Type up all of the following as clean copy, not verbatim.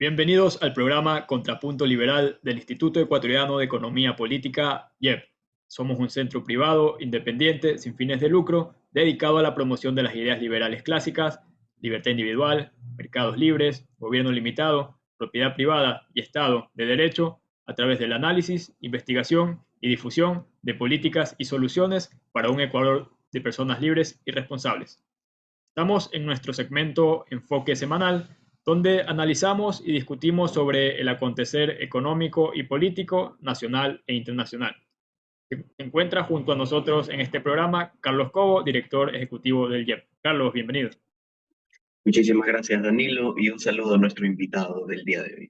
Bienvenidos al programa Contrapunto Liberal del Instituto Ecuatoriano de Economía Política, IEP. Somos un centro privado, independiente, sin fines de lucro, dedicado a la promoción de las ideas liberales clásicas, libertad individual, mercados libres, gobierno limitado, propiedad privada y Estado de Derecho, a través del análisis, investigación y difusión de políticas y soluciones para un Ecuador de personas libres y responsables. Estamos en nuestro segmento Enfoque Semanal, donde analizamos y discutimos sobre el acontecer económico y político nacional e internacional. Se encuentra junto a nosotros en este programa Carlos Cobo, director ejecutivo del IEP. Carlos, bienvenido. Muchísimas gracias, Danilo, y un saludo a nuestro invitado del día de hoy.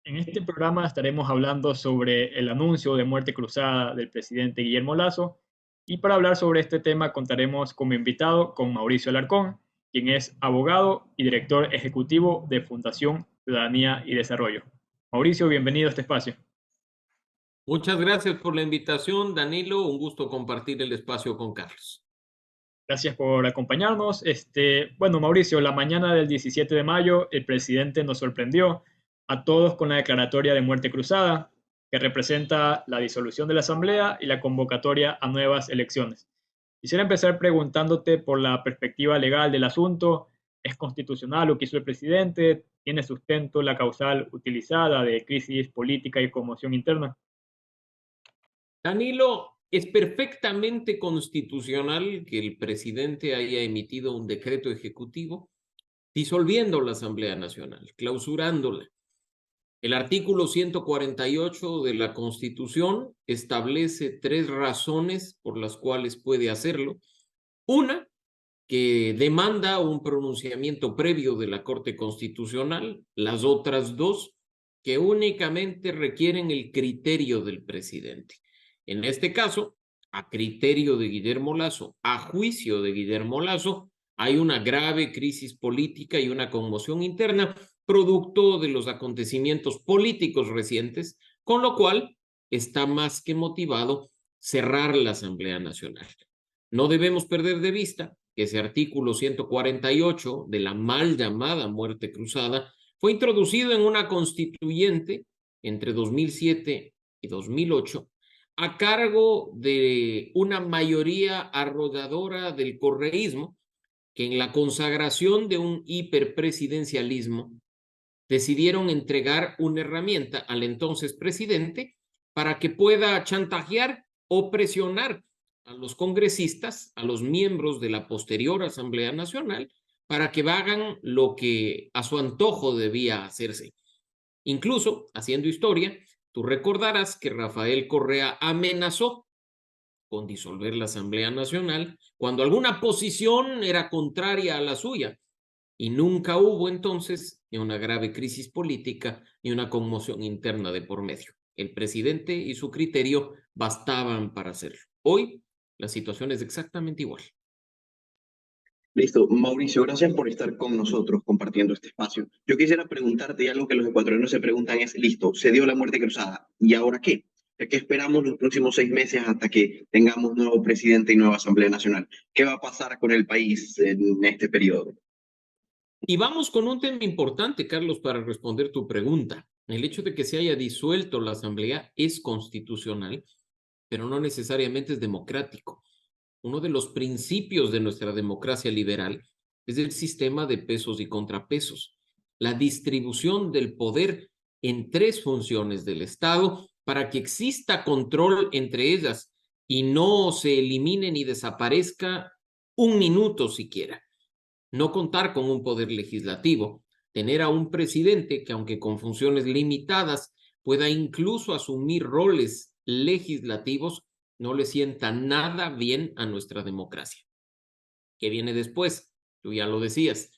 En este programa estaremos hablando sobre el anuncio de muerte cruzada del presidente Guillermo Lasso, y para hablar sobre este tema contaremos como invitado con Mauricio Alarcón, quien es abogado y director ejecutivo de Fundación Ciudadanía y Desarrollo. Mauricio, bienvenido a este espacio. Muchas gracias por la invitación, Danilo. Un gusto compartir el espacio con Carlos. Gracias por acompañarnos. Bueno, Mauricio, la mañana del 17 de mayo, el presidente nos sorprendió a todos con la declaratoria de muerte cruzada, que representa la disolución de la Asamblea y la convocatoria a nuevas elecciones. Quisiera empezar preguntándote por la perspectiva legal del asunto. ¿Es constitucional lo que hizo el presidente? ¿Tiene sustento la causal utilizada de crisis política y conmoción interna? Danilo, es perfectamente constitucional que el presidente haya emitido un decreto ejecutivo disolviendo la Asamblea Nacional, clausurándola. El artículo 148 de la Constitución establece 3 razones por las cuales puede hacerlo. Una, que demanda un pronunciamiento previo de la Corte Constitucional. Las otras 2, que únicamente requieren el criterio del presidente. En este caso, a criterio de Guillermo Lasso, a juicio de Guillermo Lasso, hay una grave crisis política y una conmoción interna producto de los acontecimientos políticos recientes, con lo cual está más que motivado cerrar la Asamblea Nacional. No debemos perder de vista que ese artículo 148 de la mal llamada muerte cruzada fue introducido en una constituyente entre 2007 y 2008 a cargo de una mayoría arrolladora del correísmo que en la consagración de un hiperpresidencialismo decidieron entregar una herramienta al entonces presidente para que pueda chantajear o presionar a los congresistas, a los miembros de la posterior Asamblea Nacional, para que hagan lo que a su antojo debía hacerse. Incluso, haciendo historia, tú recordarás que Rafael Correa amenazó con disolver la Asamblea Nacional cuando alguna posición era contraria a la suya, y nunca hubo entonces ni una grave crisis política ni una conmoción interna de por medio. El presidente y su criterio bastaban para hacerlo. Hoy la situación es exactamente igual. Listo. Mauricio, gracias por estar con nosotros compartiendo este espacio. Yo quisiera preguntarte, y algo que los ecuatorianos se preguntan es, listo, se dio la muerte cruzada, ¿y ahora qué? ¿Qué esperamos los próximos 6 meses hasta que tengamos nuevo presidente y nueva Asamblea Nacional? ¿Qué va a pasar con el país en este periodo? Y vamos con un tema importante, Carlos, para responder tu pregunta. El hecho de que se haya disuelto la Asamblea es constitucional, pero no necesariamente es democrático. Uno de los principios de nuestra democracia liberal es el sistema de pesos y contrapesos, la distribución del poder en 3 funciones del Estado para que exista control entre ellas y no se elimine ni desaparezca un minuto siquiera. No contar con un poder legislativo, tener a un presidente que, aunque con funciones limitadas, pueda incluso asumir roles legislativos, no le sienta nada bien a nuestra democracia. ¿Qué viene después? Tú ya lo decías,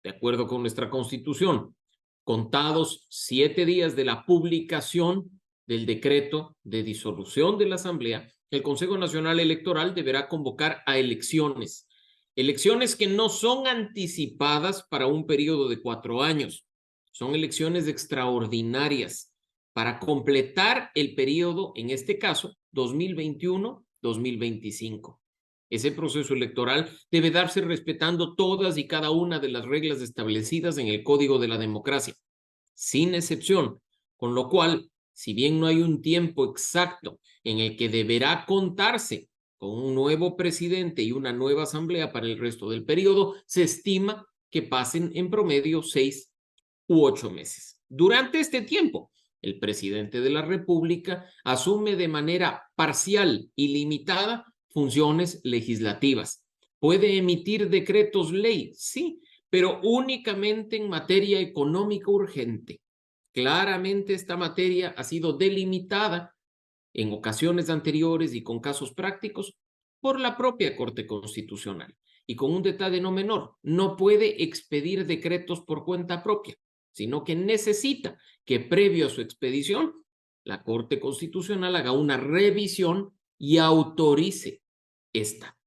de acuerdo con nuestra Constitución, contados 7 días de la publicación del decreto de disolución de la Asamblea, el Consejo Nacional Electoral deberá convocar a elecciones. Elecciones que no son anticipadas para un periodo de 4 años. Son elecciones extraordinarias para completar el periodo, en este caso, 2021-2025. Ese proceso electoral debe darse respetando todas y cada una de las reglas establecidas en el Código de la Democracia. sin excepción, con lo cual, si bien no hay un tiempo exacto en el que deberá contarse con un nuevo presidente y una nueva asamblea para el resto del periodo, se estima que pasen en promedio 6 u 8 meses. Durante este tiempo, el presidente de la República asume de manera parcial y limitada funciones legislativas. ¿Puede emitir decretos ley? Sí, pero únicamente en materia económica urgente. Claramente esta materia ha sido delimitada en ocasiones anteriores y con casos prácticos por la propia Corte Constitucional. Y con un detalle no menor, no puede expedir decretos por cuenta propia, sino que necesita que previo a su expedición, la Corte Constitucional haga una revisión y autorice esta.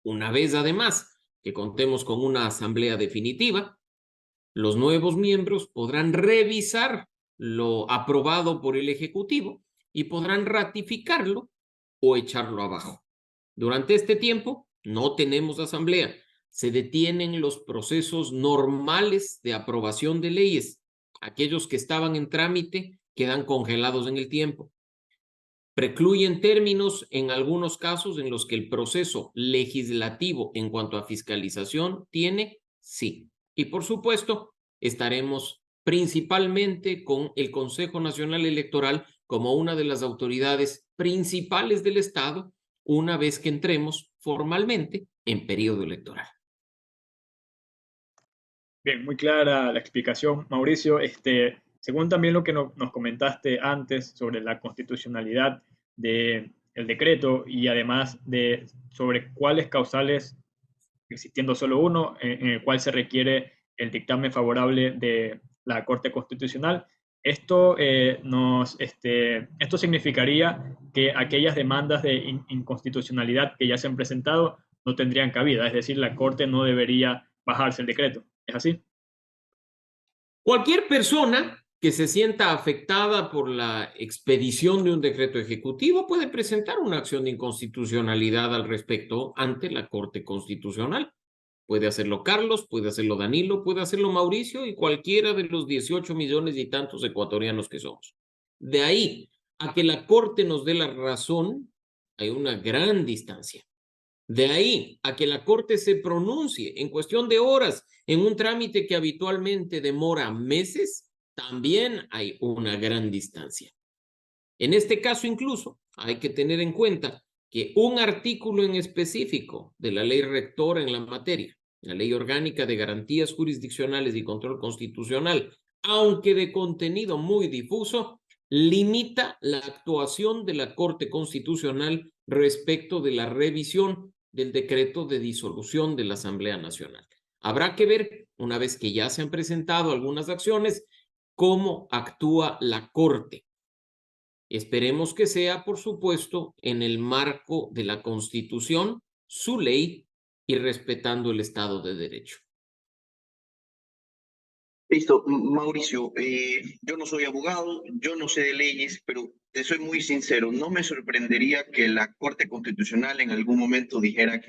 Una vez además que contemos con una asamblea definitiva, los nuevos miembros podrán revisar lo aprobado por el Ejecutivo y podrán ratificarlo o echarlo abajo. Durante este tiempo no tenemos asamblea. Se detienen los procesos normales de aprobación de leyes. Aquellos que estaban en trámite quedan congelados en el tiempo. Precluyen términos en algunos casos en los que el proceso legislativo en cuanto a fiscalización tiene, sí. Y por supuesto, estaremos principalmente con el Consejo Nacional Electoral como una de las autoridades principales del Estado una vez que entremos formalmente en periodo electoral. Bien, muy clara la explicación, Mauricio. Según también lo que nos comentaste antes sobre la constitucionalidad del decreto y además sobre cuáles causales, existiendo solo uno, en el cual se requiere el dictamen favorable de la Corte Constitucional, esto significaría que aquellas demandas de inconstitucionalidad que ya se han presentado no tendrían cabida, es decir, la Corte no debería bajarse el decreto. ¿Es así? Cualquier persona que se sienta afectada por la expedición de un decreto ejecutivo puede presentar una acción de inconstitucionalidad al respecto ante la Corte Constitucional. Puede hacerlo Carlos, puede hacerlo Danilo, puede hacerlo Mauricio y cualquiera de los 18 millones y tantos ecuatorianos que somos. De ahí a que la Corte nos dé la razón, hay una gran distancia. De ahí a que la Corte se pronuncie en cuestión de horas en un trámite que habitualmente demora meses, también hay una gran distancia. En este caso incluso hay que tener en cuenta que un artículo en específico de la ley rectora en la materia, la Ley Orgánica de Garantías Jurisdiccionales y Control Constitucional, aunque de contenido muy difuso, limita la actuación de la Corte Constitucional respecto de la revisión del decreto de disolución de la Asamblea Nacional. Habrá que ver, una vez que ya se han presentado algunas acciones, cómo actúa la Corte. Esperemos que sea, por supuesto, en el marco de la Constitución, su ley y respetando el Estado de Derecho. Listo, Mauricio, yo no soy abogado, yo no sé de leyes, pero te soy muy sincero, no me sorprendería que la Corte Constitucional en algún momento dijera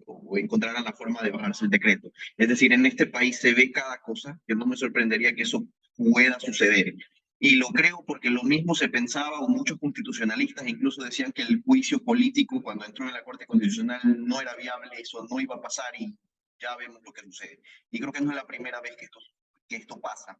o encontrara la forma de bajarse el decreto. Es decir, en este país se ve cada cosa, que no me sorprendería que eso pueda suceder. Y lo creo porque lo mismo se pensaba, o muchos constitucionalistas incluso decían que el juicio político cuando entró en la Corte Constitucional no era viable, eso no iba a pasar y ya vemos lo que sucede. Y creo que no es la primera vez que esto pasa,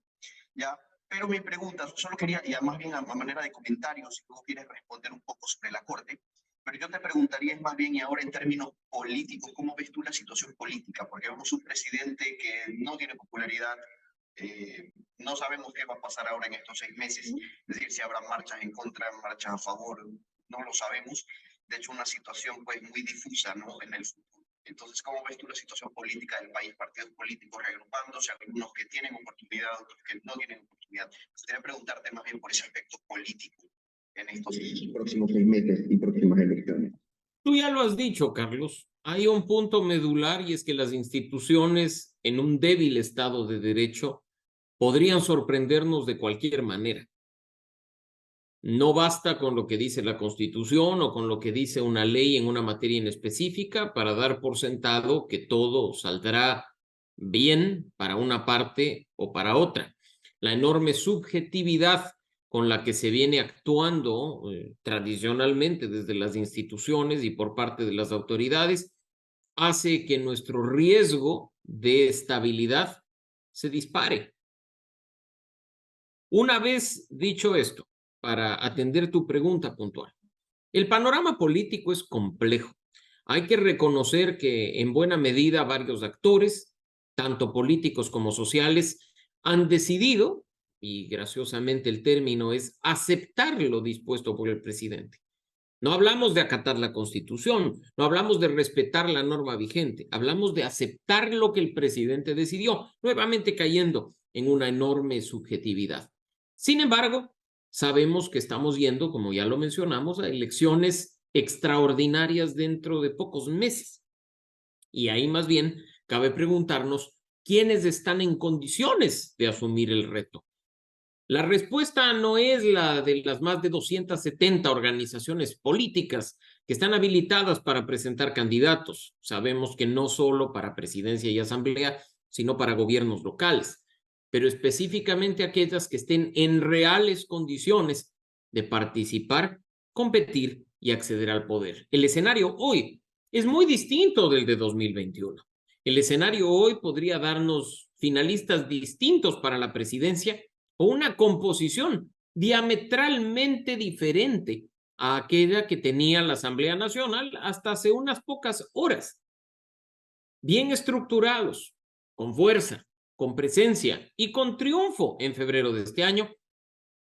¿ya? Pero mi pregunta, solo quería, ya más bien a manera de comentario, si tú quieres responder un poco sobre la Corte, pero yo te preguntaría es más bien, y ahora en términos políticos, ¿cómo ves tú la situación política? Porque vemos un presidente que no tiene popularidad, no sabemos qué va a pasar ahora en estos 6 meses, es decir, si habrá marchas en contra, marchas a favor, no lo sabemos. De hecho, una situación pues muy difusa, ¿no?, en el futuro. Entonces, ¿cómo ves tú la situación política del país? Partidos políticos reagrupándose, algunos que tienen oportunidad, otros que no tienen oportunidad. Quería preguntarte más bien por ese aspecto político en estos próximos 6 meses y próximas elecciones. Tú ya lo has dicho, Carlos. Hay un punto medular y es que las instituciones en un débil estado de derecho podrían sorprendernos de cualquier manera. No basta con lo que dice la Constitución o con lo que dice una ley en una materia en específica para dar por sentado que todo saldrá bien para una parte o para otra. la enorme subjetividad con la que se viene actuando tradicionalmente desde las instituciones y por parte de las autoridades, hace que nuestro riesgo de estabilidad se dispare. Una vez dicho esto, para atender tu pregunta puntual, el panorama político es complejo. Hay que reconocer que en buena medida varios actores, tanto políticos como sociales, han decidido, y graciosamente el término es aceptar lo dispuesto por el presidente. No hablamos de acatar la Constitución, no hablamos de respetar la norma vigente, hablamos de aceptar lo que el presidente decidió, nuevamente cayendo en una enorme subjetividad. Sin embargo, sabemos que estamos yendo, como ya lo mencionamos, a elecciones extraordinarias dentro de pocos meses. Y ahí más bien cabe preguntarnos quiénes están en condiciones de asumir el reto. La respuesta no es la de las más de 270 organizaciones políticas que están habilitadas para presentar candidatos. Sabemos que no solo para presidencia y asamblea, sino para gobiernos locales, pero específicamente aquellas que estén en reales condiciones de participar, competir y acceder al poder. El escenario hoy es muy distinto del de 2021. El escenario hoy podría darnos finalistas distintos para la presidencia o una composición diametralmente diferente a aquella que tenía la Asamblea Nacional hasta hace unas pocas horas. Bien estructurados, con fuerza, con presencia y con triunfo en febrero de este año,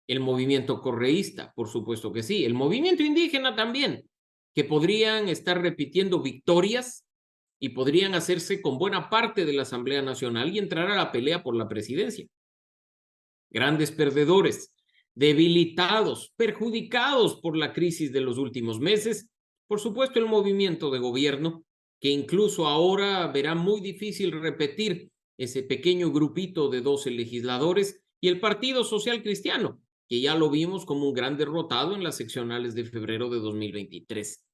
el movimiento correísta, por supuesto que sí, el movimiento indígena también, que podrían estar repitiendo victorias y podrían hacerse con buena parte de la Asamblea Nacional y entrar a la pelea por la presidencia. Grandes perdedores, debilitados, perjudicados por la crisis de los últimos meses, por supuesto el movimiento de gobierno, que incluso ahora verá muy difícil repetir ese pequeño grupito de 12 legisladores, y el Partido Social Cristiano, que ya lo vimos como un gran derrotado en las seccionales de febrero de 2023.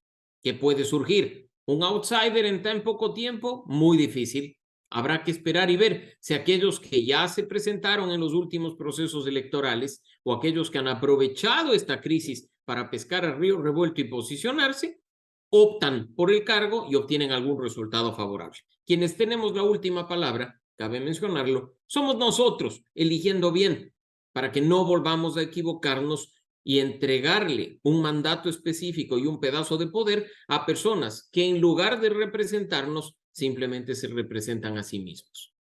¿Qué puede surgir? ¿Un outsider en tan poco tiempo? Muy difícil. Habrá que esperar y ver si aquellos que ya se presentaron en los últimos procesos electorales o aquellos que han aprovechado esta crisis para pescar a río revuelto y posicionarse, optan por el cargo y obtienen algún resultado favorable. Quienes tenemos la última palabra, cabe mencionarlo, somos nosotros, eligiendo bien, para que no volvamos a equivocarnos y entregarle un mandato específico y un pedazo de poder a personas que en lugar de representarnos, simplemente se representan a sí mismos.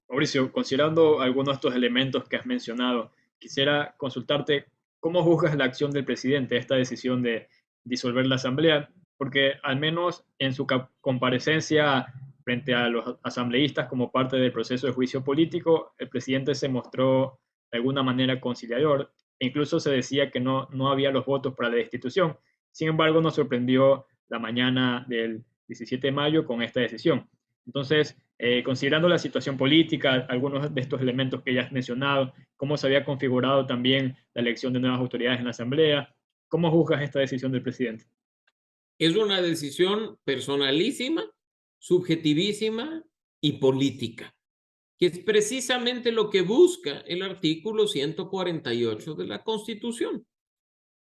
Mauricio, considerando algunos de estos elementos que has mencionado, quisiera consultarte cómo juzgas la acción del presidente, esta decisión de disolver la asamblea, porque al menos en su comparecencia frente a los asambleístas como parte del proceso de juicio político, el presidente se mostró de alguna manera conciliador e incluso se decía que no había los votos para la destitución. Sin embargo, nos sorprendió la mañana del 17 de mayo con esta decisión. Entonces, considerando la situación política, algunos de estos elementos que ya has mencionado, cómo se había configurado también la elección de nuevas autoridades en la Asamblea, ¿cómo juzgas esta decisión del presidente? Es una decisión personalísima, subjetivísima y política, que es precisamente lo que busca el artículo 148 de la Constitución.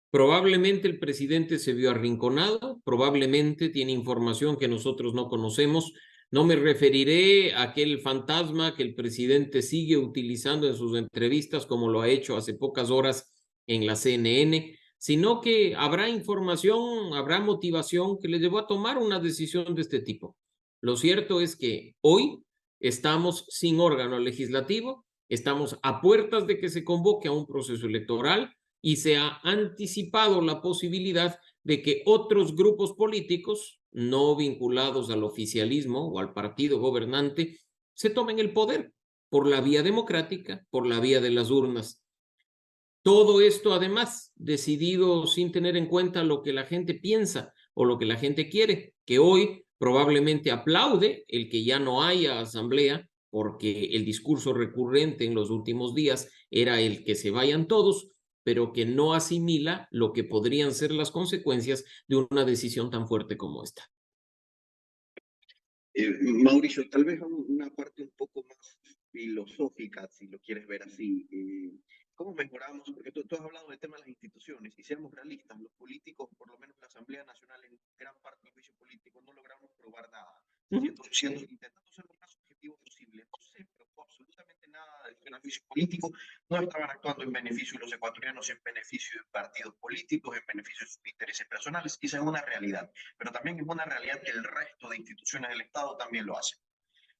Probablemente el presidente se vio arrinconado, probablemente tiene información que nosotros no conocemos. No me referiré a aquel fantasma que el presidente sigue utilizando en sus entrevistas, como lo ha hecho hace pocas horas en la CNN, sino que habrá información, habrá motivación que le llevó a tomar una decisión de este tipo. Lo cierto es que hoy estamos sin órgano legislativo, estamos a puertas de que se convoque a un proceso electoral y se ha anticipado la posibilidad de que otros grupos políticos no vinculados al oficialismo o al partido gobernante se tomen el poder por la vía democrática, por la vía de las urnas. Todo esto, además, decidido sin tener en cuenta lo que la gente piensa o lo que la gente quiere, que hoy probablemente aplaude el que ya no haya asamblea, porque el discurso recurrente en los últimos días era el que se vayan todos, pero que no asimila lo que podrían ser las consecuencias de una decisión tan fuerte como esta. Mauricio, tal vez una parte un poco más filosófica, si lo quieres ver así. ¿Cómo mejoramos? Porque tú has hablado del tema de las instituciones, y seamos realistas, los políticos, por lo menos la Asamblea Nacional, en gran parte del juicio político, no logramos probar nada. Intentando ser lo más objetivo posible, no se probó absolutamente nada del juicio político, no estaban actuando en beneficio de los ecuatorianos, en beneficio de partidos políticos, en beneficio de sus intereses personales, y esa es una realidad, pero también es una realidad que el resto de instituciones del Estado también lo hacen.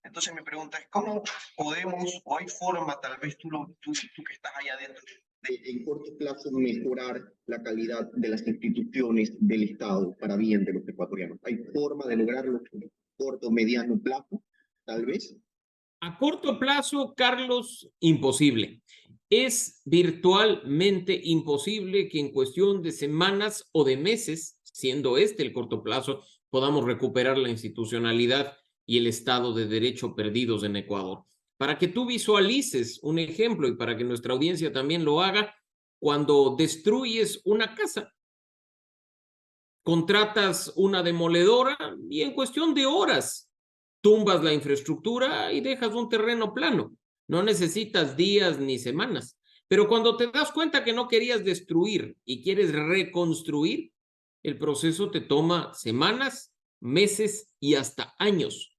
Entonces mi pregunta es, ¿cómo podemos, o hay forma, tal vez tú que estás allá adentro, de en corto plazo mejorar la calidad de las instituciones del Estado para bien de los ecuatorianos? ¿Hay forma de lograrlo en corto, mediano plazo, tal vez? A corto plazo, Carlos, imposible. Es virtualmente imposible que en cuestión de semanas o de meses, siendo este el corto plazo, podamos recuperar la institucionalidad y el Estado de Derecho perdidos en Ecuador. Para que tú visualices un ejemplo y para que nuestra audiencia también lo haga, cuando destruyes una casa, contratas una demoledora y en cuestión de horas tumbas la infraestructura y dejas un terreno plano. No necesitas días ni semanas. Pero cuando te das cuenta que no querías destruir y quieres reconstruir, el proceso te toma semanas, meses y hasta años.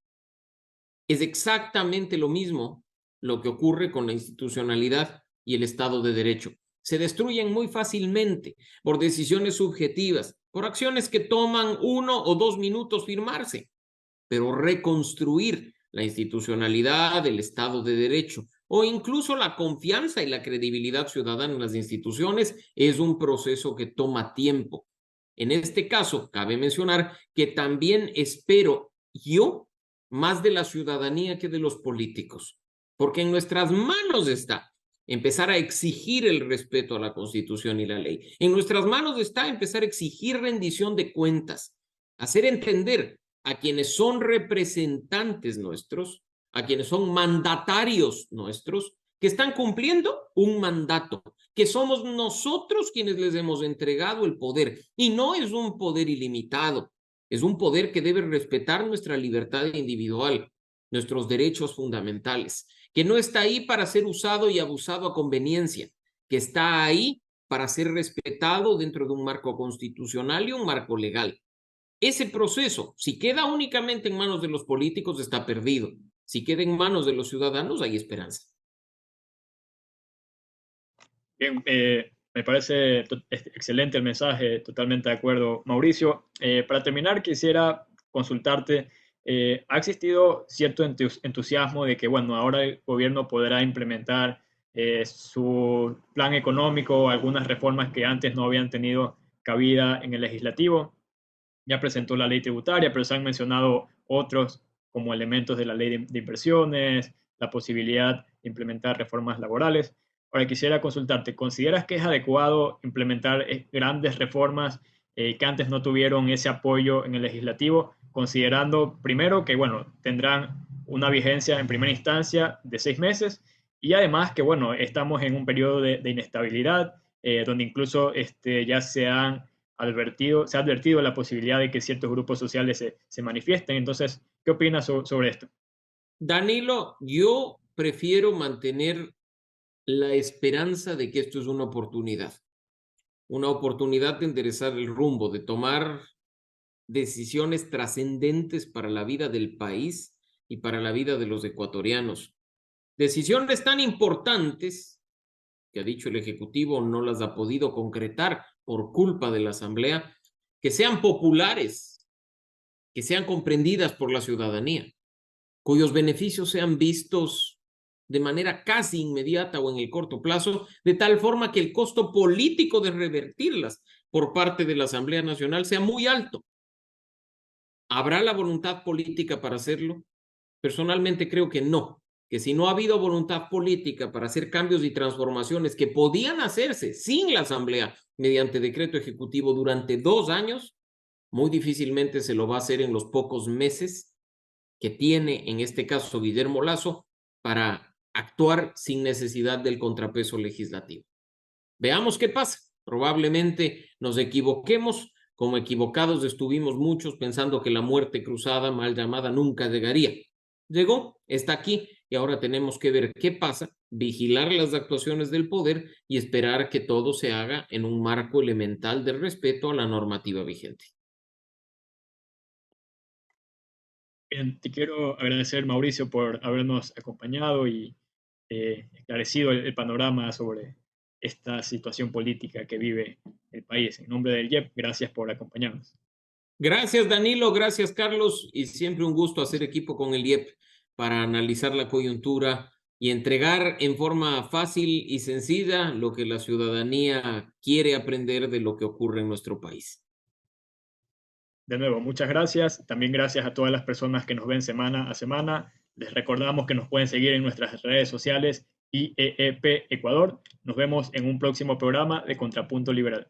Es exactamente lo mismo lo que ocurre con la institucionalidad y el Estado de Derecho. Se destruyen muy fácilmente por decisiones subjetivas, por acciones que toman 1 o 2 minutos firmarse. Pero reconstruir la institucionalidad, el Estado de Derecho o incluso la confianza y la credibilidad ciudadana en las instituciones es un proceso que toma tiempo. En este caso, cabe mencionar que también espero yo más de la ciudadanía que de los políticos, porque en nuestras manos está empezar a exigir el respeto a la Constitución y la ley. En nuestras manos está empezar a exigir rendición de cuentas, hacer entender a quienes son representantes nuestros, a quienes son mandatarios nuestros, que están cumpliendo un mandato, que somos nosotros quienes les hemos entregado el poder, y no es un poder ilimitado, es un poder que debe respetar nuestra libertad individual, nuestros derechos fundamentales, que no está ahí para ser usado y abusado a conveniencia, que está ahí para ser respetado dentro de un marco constitucional y un marco legal. Ese proceso, si queda únicamente en manos de los políticos, está perdido. Si queda en manos de los ciudadanos, hay esperanza. Bien, me parece excelente el mensaje, totalmente de acuerdo, Mauricio. Para terminar, quisiera consultarte, ¿ha existido cierto entusiasmo de que, bueno, ahora el gobierno podrá implementar su plan económico, algunas reformas que antes no habían tenido cabida en el legislativo? Ya presentó la ley tributaria, pero se han mencionado otros como elementos de la ley de inversiones, la posibilidad de implementar reformas laborales. Ahora quisiera consultarte, ¿consideras que es adecuado implementar grandes reformas que antes no tuvieron ese apoyo en el legislativo, considerando primero que, bueno, tendrán una vigencia en primera instancia de 6 meses y además que, bueno, estamos en un periodo de inestabilidad donde incluso ya se ha advertido la posibilidad de que ciertos grupos sociales se manifiesten? Entonces, ¿qué opinas sobre esto? Danilo, yo prefiero mantener la esperanza de que esto es una oportunidad de enderezar el rumbo, de tomar decisiones trascendentes para la vida del país y para la vida de los ecuatorianos. Decisiones tan importantes que ha dicho el Ejecutivo no las ha podido concretar por culpa de la Asamblea, que sean populares, que sean comprendidas por la ciudadanía, cuyos beneficios sean vistos de manera casi inmediata o en el corto plazo, de tal forma que el costo político de revertirlas por parte de la Asamblea Nacional sea muy alto. ¿Habrá la voluntad política para hacerlo? Personalmente creo que no, que si no ha habido voluntad política para hacer cambios y transformaciones que podían hacerse sin la Asamblea mediante decreto ejecutivo durante 2 años, muy difícilmente se lo va a hacer en los pocos meses que tiene, en este caso, Guillermo Lasso, para actuar sin necesidad del contrapeso legislativo. Veamos qué pasa. Probablemente nos equivoquemos, como equivocados estuvimos muchos pensando que la muerte cruzada, mal llamada, nunca llegaría. Llegó, está aquí y ahora tenemos que ver qué pasa, vigilar las actuaciones del poder y esperar que todo se haga en un marco elemental de respeto a la normativa vigente. Bien, te quiero agradecer, Mauricio, por habernos acompañado y esclarecido el panorama sobre esta situación política que vive el país. En nombre del IEP, gracias por acompañarnos. Gracias, Danilo, gracias, Carlos, y siempre un gusto hacer equipo con el IEP para analizar la coyuntura y entregar en forma fácil y sencilla lo que la ciudadanía quiere aprender de lo que ocurre en nuestro país. De nuevo, muchas gracias. También gracias a todas las personas que nos ven semana a semana. Les recordamos que nos pueden seguir en nuestras redes sociales IEEP Ecuador. Nos vemos en un próximo programa de Contrapunto Liberal.